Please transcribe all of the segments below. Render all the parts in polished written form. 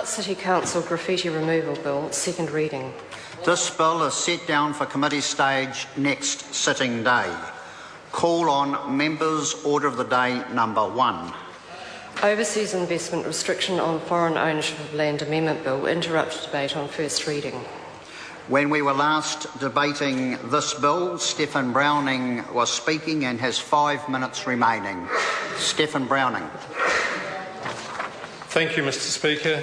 City Council Graffiti Removal Bill, second reading. This bill is set down for committee stage next sitting day. Call on members. Order of the day number 1. Overseas Investment Restriction on Foreign Ownership of Land Amendment Bill, interrupted debate on first reading. When we were last debating this bill, Stephen Browning was speaking and has 5 minutes remaining. Stephen Browning. Thank you, Mr. Speaker.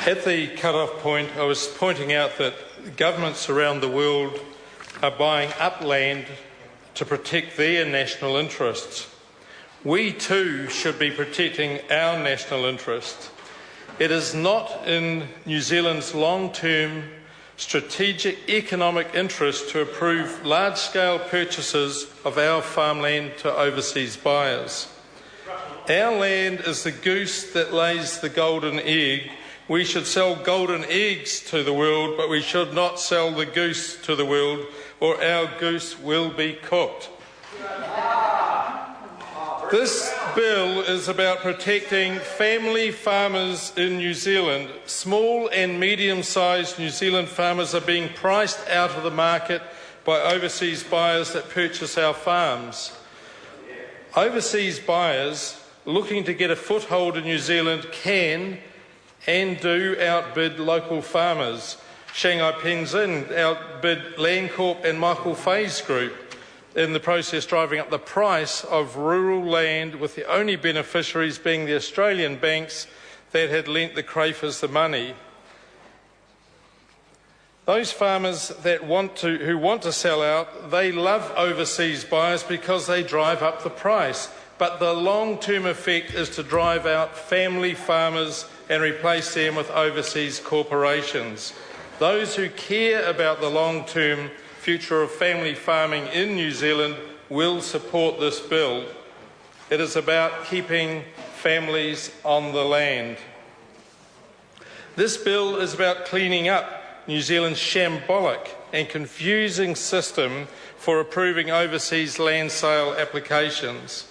At the cut-off point, I was pointing out that governments around the world are buying up land to protect their national interests. We too should be protecting our national interests. It is not in New Zealand's long-term strategic economic interest to approve large-scale purchases of our farmland to overseas buyers. Our land is the goose that lays the golden egg. We should sell golden eggs to the world, but we should not sell the goose to the world, or our goose will be cooked. This bill is about protecting family farmers in New Zealand. Small and medium-sized New Zealand farmers are being priced out of the market by overseas buyers that purchase our farms. Overseas buyers looking to get a foothold in New Zealand can and do outbid local farmers. Shanghai Pengxin outbid Landcorp and Michael Fay's group, in the process driving up the price of rural land, with the only beneficiaries being the Australian banks that had lent the Crafers the money. Those farmers who want to sell out, they love overseas buyers because they drive up the price. But the long-term effect is to drive out family farmers and replace them with overseas corporations. Those who care about the long-term future of family farming in New Zealand will support this bill. It is about keeping families on the land. This bill is about cleaning up New Zealand's shambolic and confusing system for approving overseas land sale applications.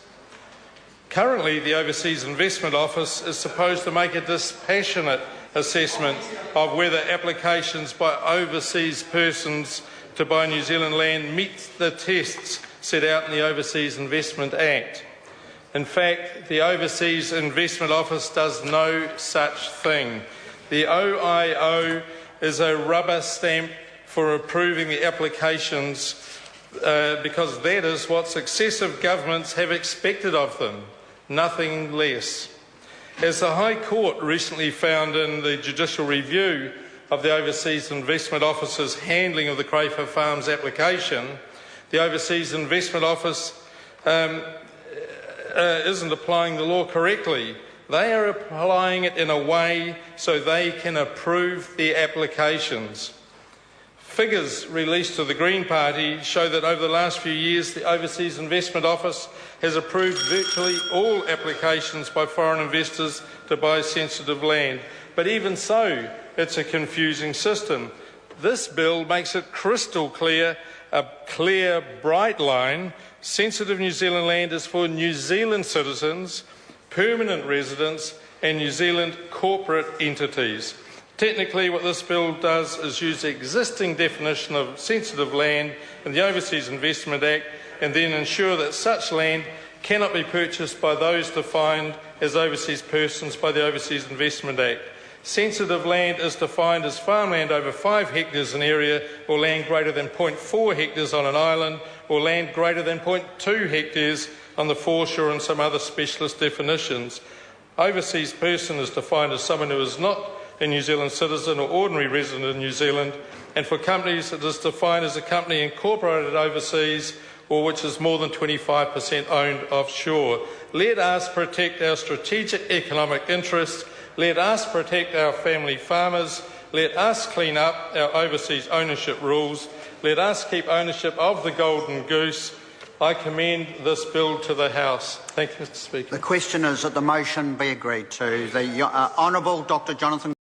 Currently, the Overseas Investment Office is supposed to make a dispassionate assessment of whether applications by overseas persons to buy New Zealand land meet the tests set out in the Overseas Investment Act. In fact, the Overseas Investment Office does no such thing. The OIO is a rubber stamp for approving the applications because that is what successive governments have expected of them. Nothing less. As the High Court recently found in the judicial review of the Overseas Investment Office's handling of the Crayford Farms application, the Overseas Investment Office isn't applying the law correctly. They are applying it in a way so they can approve the applications. Figures released to the Green Party show that over the last few years, the Overseas Investment Office has approved virtually all applications by foreign investors to buy sensitive land. But even so, it's a confusing system. This bill makes it crystal clear, a clear, bright line. Sensitive New Zealand land is for New Zealand citizens, permanent residents, and New Zealand corporate entities. Technically, what this bill does is use the existing definition of sensitive land in the Overseas Investment Act and then ensure that such land cannot be purchased by those defined as overseas persons by the Overseas Investment Act. Sensitive land is defined as farmland over 5 hectares in area, or land greater than 0.4 hectares on an island, or land greater than 0.2 hectares on the foreshore, and some other specialist definitions. Overseas person is defined as someone who is not a New Zealand citizen or ordinary resident in New Zealand, and for companies it is defined as a company incorporated overseas or which is more than 25% owned offshore. Let us protect our strategic economic interests. Let us protect our family farmers. Let us clean up our overseas ownership rules. Let us keep ownership of the golden goose. I commend this bill to the House. Thank you, Mr. Speaker. The question is that the motion be agreed to. The Honourable Dr. Jonathan